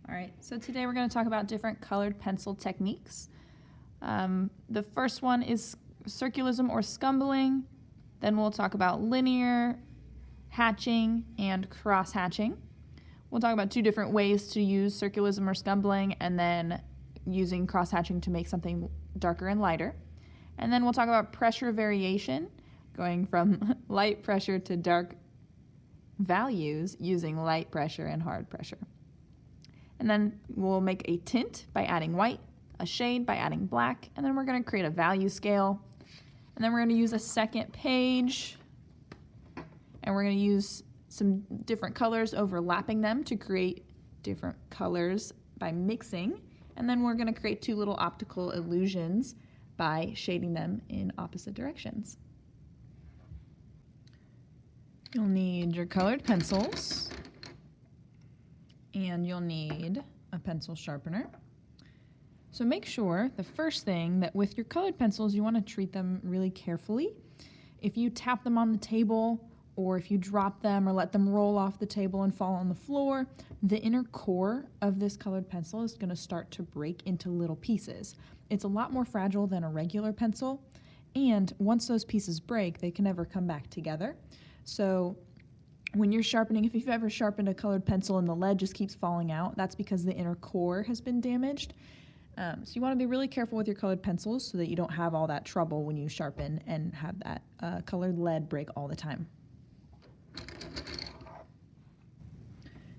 All right, so today we're going to talk about different colored pencil techniques. The first one is circularism or scumbling. Then we'll talk about linear, hatching, and cross-hatching. We'll talk about two different ways to use circularism or scumbling, and then using cross-hatching to make something darker and lighter. And then we'll talk about pressure variation, going from light pressure to dark values using light pressure and hard pressure. And then we'll make a tint by adding white, a shade by adding black, and then we're going to create a value scale. And then we're going to use a second page, and we're going to use some different colors, overlapping them to create different colors by mixing. And then we're going to create two little optical illusions by shading them in opposite directions. You'll need your colored pencils, and you'll need a pencil sharpener. So make sure, the first thing, that with your colored pencils, you want to treat them really carefully. If you tap them on the table, or if you drop them or let them roll off the table and fall on the floor, the inner core of this colored pencil is going to start to break into little pieces. It's a lot more fragile than a regular pencil, and once those pieces break, they can never come back together. So when you're sharpening, if you've ever sharpened a colored pencil and the lead just keeps falling out, that's because the inner core has been damaged. So you want to be really careful with your colored pencils so that you don't have all that trouble when you sharpen and have that colored lead break all the time.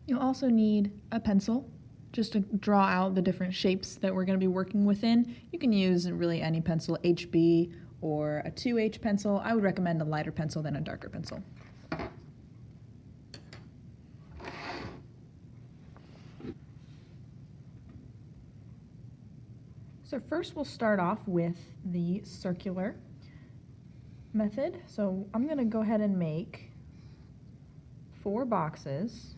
You'll also need a pencil just to draw out the different shapes that we're going to be working within. You can use really any pencil, HB or a 2H pencil. I would recommend a lighter pencil than a darker pencil. So first we'll start off with the circular method. So I'm going to go ahead and make 4 boxes.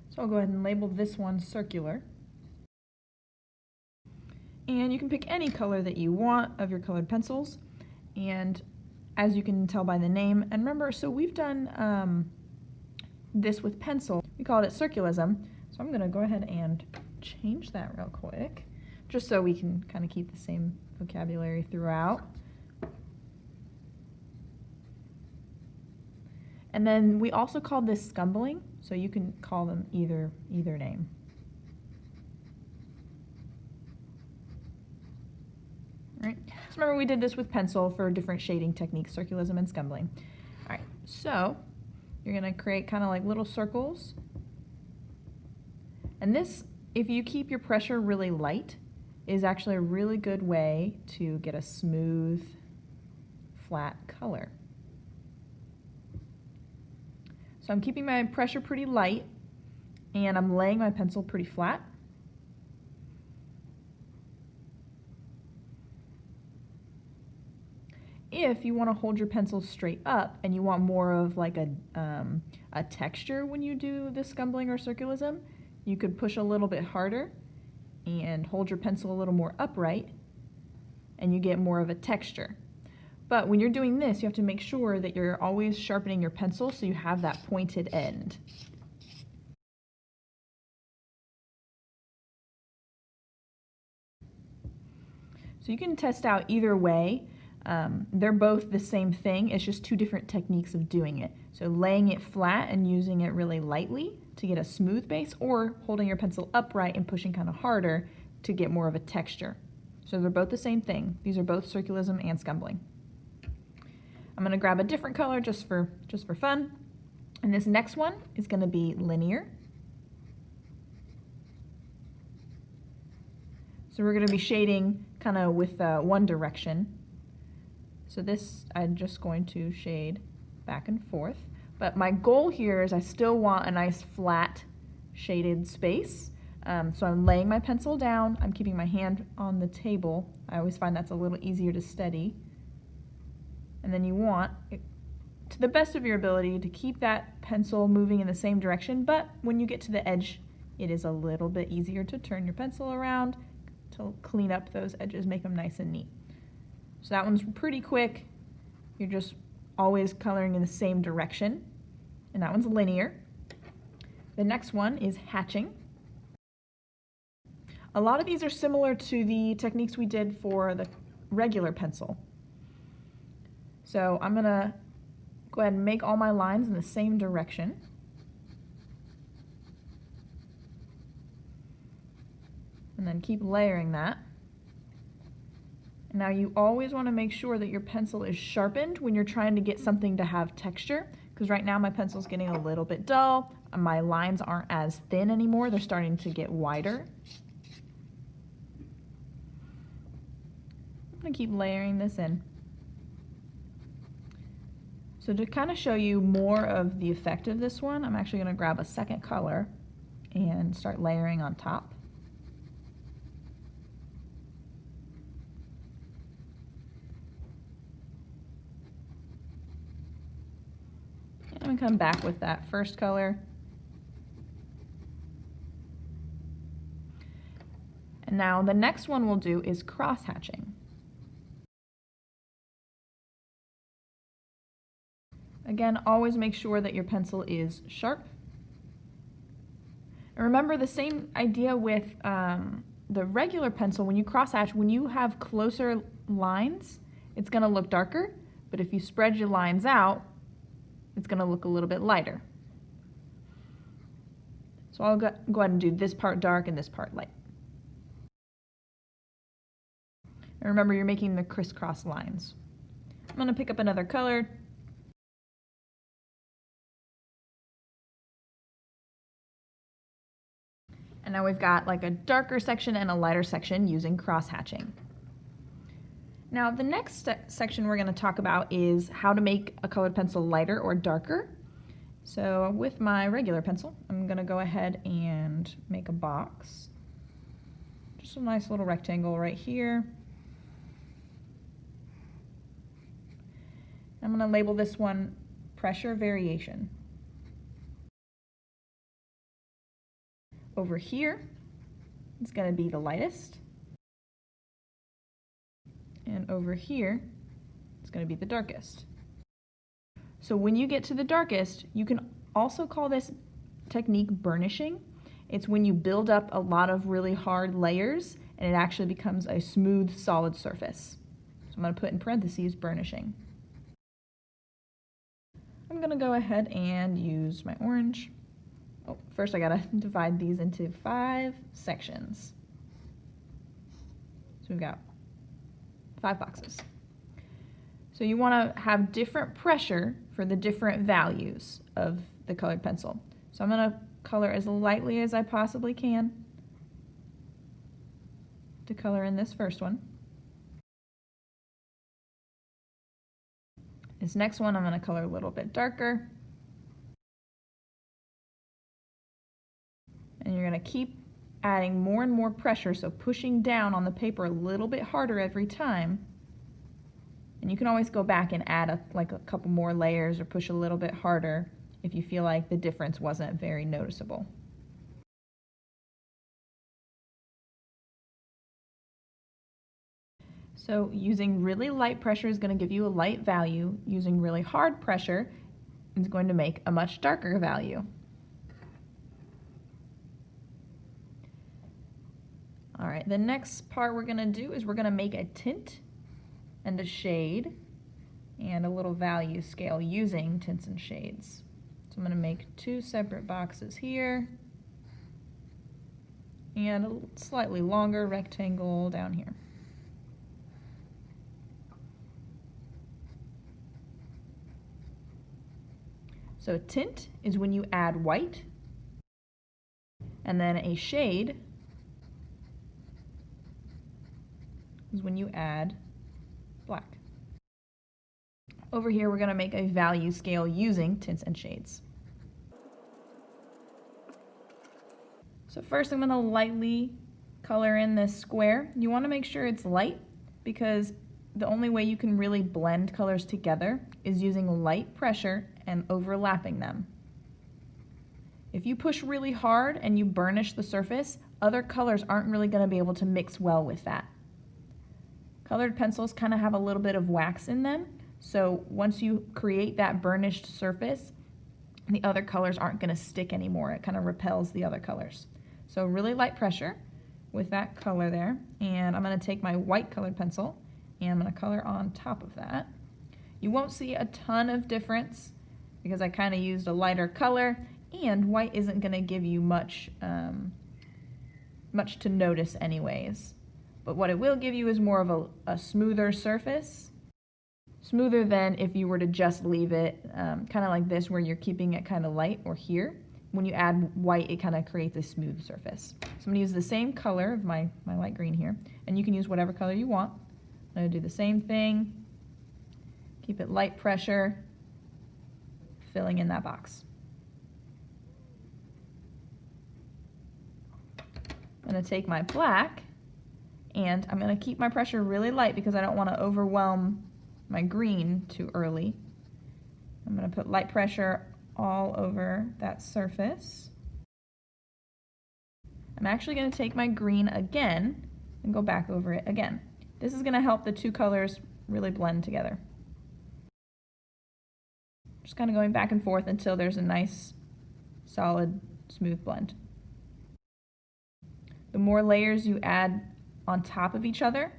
So I'll go ahead and label this one circular. And you can pick any color that you want of your colored pencils. And as you can tell by the name, and remember, so we've done this with pencil. We called it circularism. So I'm going to go ahead and change that real quick, just so we can kind of keep the same vocabulary throughout. And then we also called this scumbling, so you can call them either name. All right. So remember, we did this with pencil for different shading techniques, circularism and scumbling. All right. So you're going to create kind of like little circles. And this, if you keep your pressure really light, is actually a really good way to get a smooth, flat color. So I'm keeping my pressure pretty light, and I'm laying my pencil pretty flat. If you want to hold your pencil straight up and you want more of like a texture when you do this scumbling or circularism, you could push a little bit harder and hold your pencil a little more upright, and you get more of a texture. But when you're doing this, you have to make sure that you're always sharpening your pencil so you have that pointed end. So you can test out either way. They're both the same thing, it's just two different techniques of doing it. So laying it flat and using it really lightly to get a smooth base, or holding your pencil upright and pushing kind of harder to get more of a texture. So they're both the same thing. These are both circularism and scumbling. I'm going to grab a different color just for fun. And this next one is going to be linear. So we're going to be shading kind of with one direction. So this, I'm just going to shade back and forth. But my goal here is I still want a nice flat shaded space. So I'm laying my pencil down. I'm keeping my hand on the table. I always find that's a little easier to steady. And then you want, to the best of your ability, to keep that pencil moving in the same direction. But when you get to the edge, it is a little bit easier to turn your pencil around to clean up those edges, make them nice and neat. So that one's pretty quick. You're just always coloring in the same direction. And that one's linear. The next one is hatching. A lot of these are similar to the techniques we did for the regular pencil. So I'm going to go ahead and make all my lines in the same direction. And then keep layering that. Now you always want to make sure that your pencil is sharpened when you're trying to get something to have texture, because right now my pencil's getting a little bit dull. My lines aren't as thin anymore, they're starting to get wider. I'm going to keep layering this in. So to kind of show you more of the effect of this one, I'm actually going to grab a second color and start layering on top. And come back with that first color. And now the next one we'll do is cross hatching. Again, always make sure that your pencil is sharp. And remember the same idea with the regular pencil. When you cross hatch, when you have closer lines, it's going to look darker, but if you spread your lines out, it's going to look a little bit lighter. So I'll go ahead and do this part dark and this part light. And remember, you're making the crisscross lines. I'm going to pick up another color. And now we've got like a darker section and a lighter section using cross hatching. Now the next section we're going to talk about is how to make a colored pencil lighter or darker. So with my regular pencil, I'm going to go ahead and make a box. Just a nice little rectangle right here. I'm going to label this one pressure variation. Over here, it's going to be the lightest. And over here, it's going to be the darkest. So when you get to the darkest, you can also call this technique burnishing. It's when you build up a lot of really hard layers and it actually becomes a smooth, solid surface. So I'm going to put in parentheses burnishing. I'm going to go ahead and use my orange. Oh, first I got to divide these into 5 sections. So we've got 5 boxes. So you want to have different pressure for the different values of the colored pencil. So I'm going to color as lightly as I possibly can to color in this first one. This next one I'm going to color a little bit darker. And you're going to keep adding more and more pressure, so pushing down on the paper a little bit harder every time. And you can always go back and add a couple more layers or push a little bit harder if you feel like the difference wasn't very noticeable. So using really light pressure is going to give you a light value. Using really hard pressure is going to make a much darker value. All right, the next part we're going to do is we're going to make a tint and a shade and a little value scale using tints and shades. So I'm going to make 2 separate boxes here and a slightly longer rectangle down here. So a tint is when you add white, and then a shade is when you add black. Over here we're going to make a value scale using tints and shades. So first I'm going to lightly color in this square. You want to make sure it's light because the only way you can really blend colors together is using light pressure and overlapping them. If you push really hard and you burnish the surface, other colors aren't really going to be able to mix well with that. Colored pencils kind of have a little bit of wax in them, so once you create that burnished surface, the other colors aren't going to stick anymore. It kind of repels the other colors. So really light pressure with that color there. And I'm going to take my white colored pencil and I'm going to color on top of that. You won't see a ton of difference because I kind of used a lighter color, and white isn't going to give you much to notice anyways. But what it will give you is more of a smoother surface. Smoother than if you were to just leave it kind of like this, where you're keeping it kind of light, or here. When you add white, it kind of creates a smooth surface. So I'm going to use the same color of my light green here, and you can use whatever color you want. I'm going to do the same thing. Keep it light pressure, filling in that box. I'm going to take my black, and I'm going to keep my pressure really light because I don't want to overwhelm my green too early. I'm going to put light pressure all over that surface. I'm actually going to take my green again and go back over it again. This is going to help the two colors really blend together. Just kind of going back and forth until there's a nice, solid, smooth blend. The more layers you add on top of each other,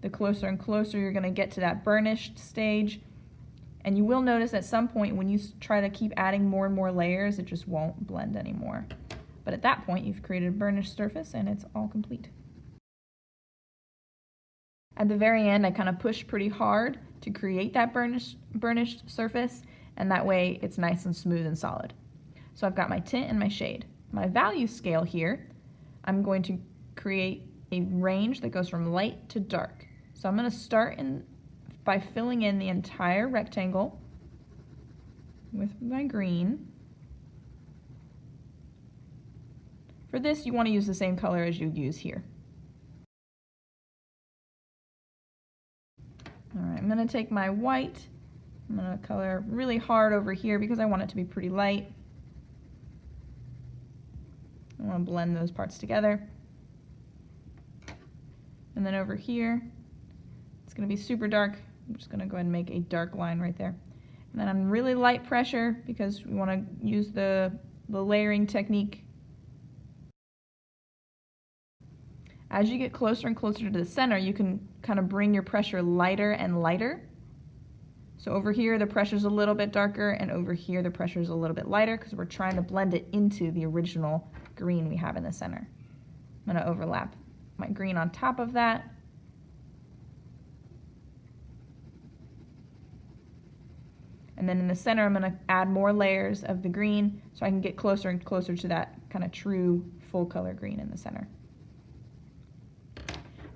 the closer and closer you're going to get to that burnished stage. And you will notice at some point when you try to keep adding more and more layers, it just won't blend anymore. But at that point, you've created a burnished surface and it's all complete. At the very end, I kind of push pretty hard to create that burnished surface, and that way it's nice and smooth and solid. So I've got my tint and my shade. My value scale here, I'm going to create a range that goes from light to dark. So I'm going to start by filling in the entire rectangle with my green. For this, you want to use the same color as you use here. All right, I'm going to take my white. I'm going to color really hard over here because I want it to be pretty light. I want to blend those parts together. And then over here, it's going to be super dark. I'm just going to go ahead and make a dark line right there. And then on really light pressure, because we want to use the layering technique. As you get closer and closer to the center, you can kind of bring your pressure lighter and lighter. So over here, the pressure's a little bit darker, and over here, the pressure's a little bit lighter because we're trying to blend it into the original green we have in the center. I'm going to overlap my green on top of that. And then in the center, I'm going to add more layers of the green so I can get closer and closer to that kind of true full color green in the center.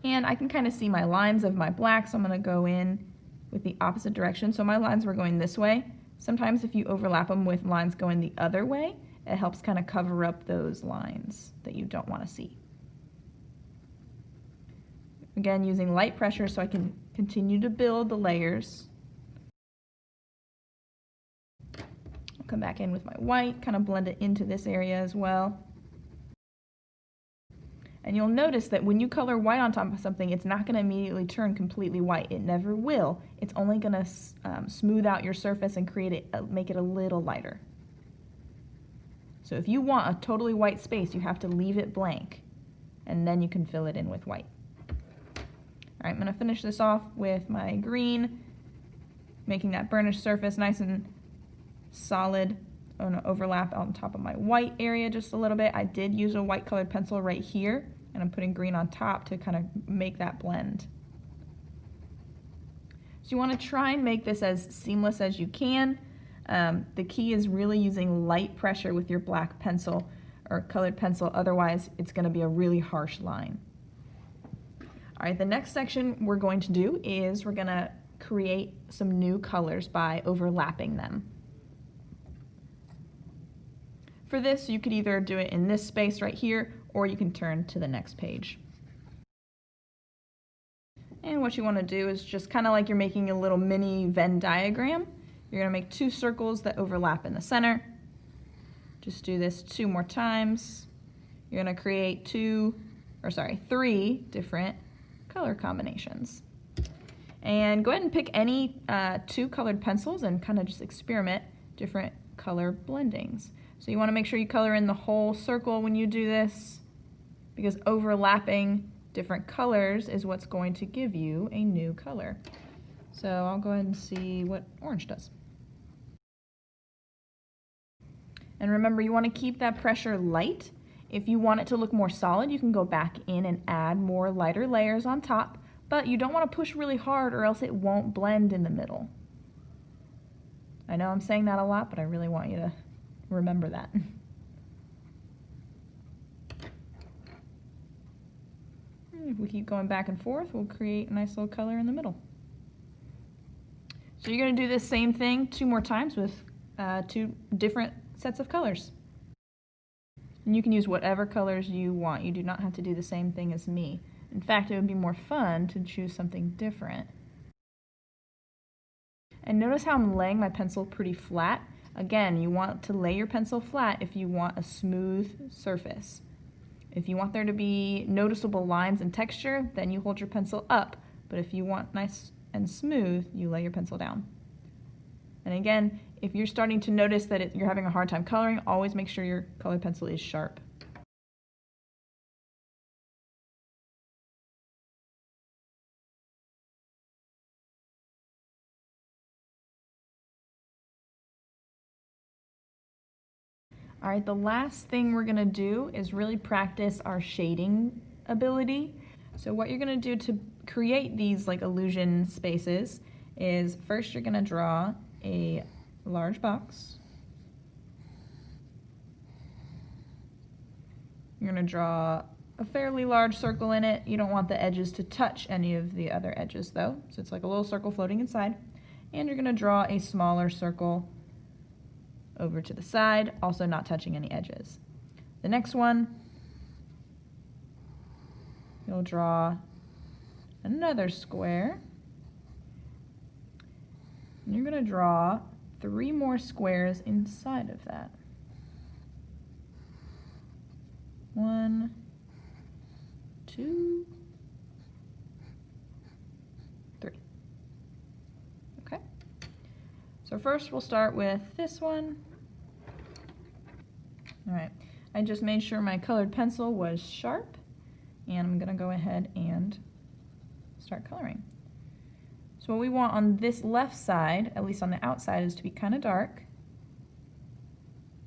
And I can kind of see my lines of my black, so I'm going to go in with the opposite direction. So my lines were going this way. Sometimes if you overlap them with lines going the other way, it helps kind of cover up those lines that you don't want to see. Again, using light pressure so I can continue to build the layers. I'll come back in with my white, kind of blend it into this area as well. And you'll notice that when you color white on top of something, it's not going to immediately turn completely white. It never will. It's only going to smooth out your surface and make it a little lighter. So if you want a totally white space, you have to leave it blank, and then you can fill it in with white. All right, I'm going to finish this off with my green, making that burnished surface nice and solid. I'm going to overlap on top of my white area just a little bit. I did use a white colored pencil right here, and I'm putting green on top to kind of make that blend. So you want to try and make this as seamless as you can. The key is really using light pressure with your black pencil or colored pencil, otherwise it's going to be a really harsh line. All right, the next section we're going to do is we're going to create some new colors by overlapping them. For this, you could either do it in this space right here, or you can turn to the next page. And what you want to do is just kind of like you're making a little mini Venn diagram. You're going to make two circles that overlap in the center. Just do this 2 more times. You're going to create 3 different color combinations. And go ahead and pick any 2 colored pencils and kind of just experiment different color blendings. So you want to make sure you color in the whole circle when you do this, because overlapping different colors is what's going to give you a new color. So I'll go ahead and see what orange does. And remember, you want to keep that pressure light. If you want it to look more solid, you can go back in and add more lighter layers on top, but you don't want to push really hard or else it won't blend in the middle. I know I'm saying that a lot, but I really want you to remember that. If we keep going back and forth, we'll create a nice little color in the middle. So you're going to do this same thing 2 more times with 2 different sets of colors. And you can use whatever colors you want. You do not have to do the same thing as me. In fact, it would be more fun to choose something different. And notice how I'm laying my pencil pretty flat. Again, you want to lay your pencil flat if you want a smooth surface. If you want there to be noticeable lines and texture, then you hold your pencil up. But if you want nice and smooth, you lay your pencil down. And again, if you're starting to notice that you're having a hard time coloring, always make sure your colored pencil is sharp. All right, the last thing we're gonna do is really practice our shading ability. So what you're gonna do to create these like illusion spaces is first you're gonna draw a large box. You're gonna draw a fairly large circle in it. You don't want the edges to touch any of the other edges though, so it's like a little circle floating inside. And you're gonna draw a smaller circle over to the side, also not touching any edges. The next one, you'll draw another square. And you're gonna draw 3 more squares inside of that. 1, 2, 3. Okay. So first we'll start with this one. All right, I just made sure my colored pencil was sharp, and I'm gonna go ahead and start coloring. So what we want on this left side, at least on the outside, is to be kind of dark.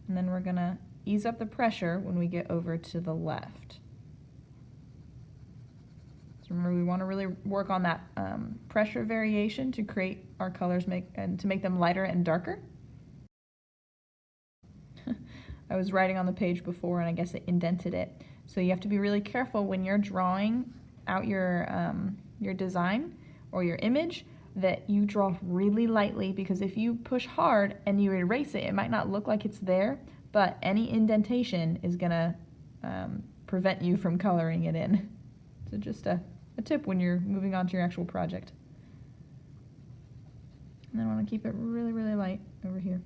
And then we're gonna ease up the pressure when we get over to the left. So remember, we want to really work on that pressure variation to create our colors and to make them lighter and darker. I was writing on the page before and I guess it indented it. So you have to be really careful when you're drawing out your design or your image that you draw really lightly, because if you push hard and you erase it, it might not look like it's there, but any indentation is gonna prevent you from coloring it in. So just a tip when you're moving on to your actual project. And then I want to keep it really, really light over here.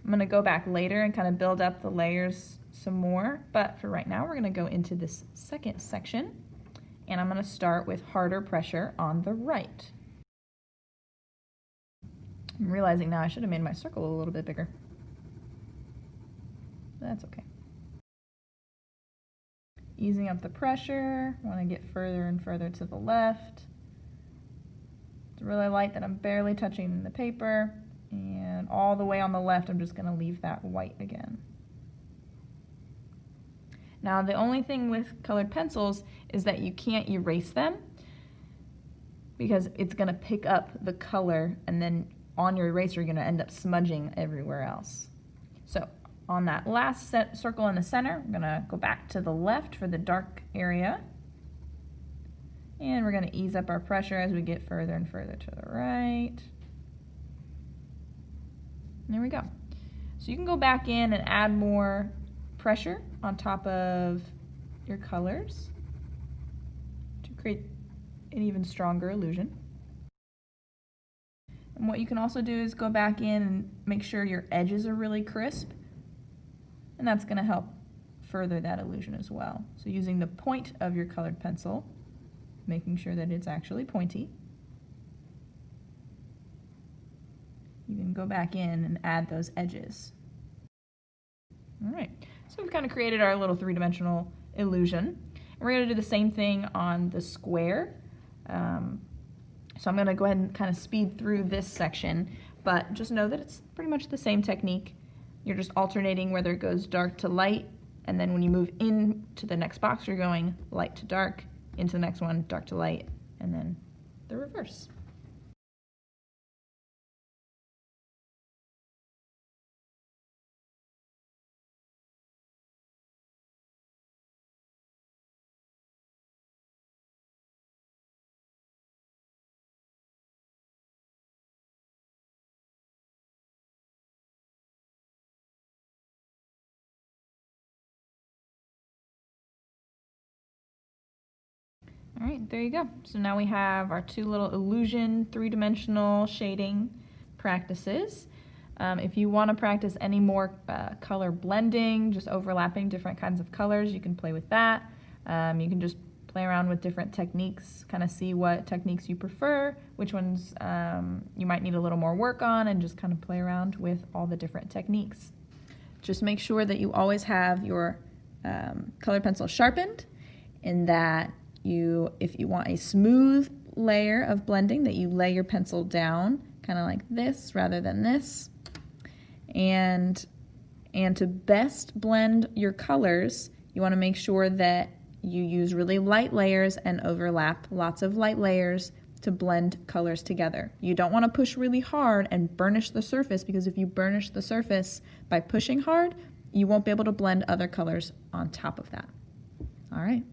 I'm going to go back later and kind of build up the layers some more, but for right now we're going to go into this second section, and I'm going to start with harder pressure on the right. I'm realizing now I should have made my circle a little bit bigger. That's okay. Easing up the pressure, I want to get further and further to the left. It's really light that I'm barely touching the paper, and all the way on the left I'm just going to leave that white again. Now the only thing with colored pencils is that you can't erase them, because it's going to pick up the color, and then on your eraser you're going to end up smudging everywhere else. So on that last circle in the center, I'm going to go back to the left for the dark area. And we're going to ease up our pressure as we get further and further to the right. There we go. So you can go back in and add more pressure on top of your colors to create an even stronger illusion. And what you can also do is go back in and make sure your edges are really crisp. And that's going to help further that illusion as well. So using the point of your colored pencil, making sure that it's actually pointy. you can go back in and add those edges. All right, so we've kind of created our little three-dimensional illusion. And we're going to do the same thing on the square. So I'm going to go ahead and kind of speed through this section, but just know that it's pretty much the same technique. You're just alternating whether it goes dark to light, and then when you move into the next box, you're going light to dark, into the next one, dark to light, and then the reverse. All right, there you go. So now we have our two little illusion, three-dimensional shading practices. If you want to practice any more color blending, just overlapping different kinds of colors, you can play with that. You can just play around with different techniques, kind of see what techniques you prefer, which ones you might need a little more work on, and just kind of play around with all the different techniques. Just make sure that you always have your colored pencil sharpened, and that if you want a smooth layer of blending, that you lay your pencil down kind of like this rather than this. And to best blend your colors, you want to make sure that you use really light layers and overlap lots of light layers to blend colors together. You don't want to push really hard and burnish the surface, because if you burnish the surface by pushing hard, you won't be able to blend other colors on top of that. All right.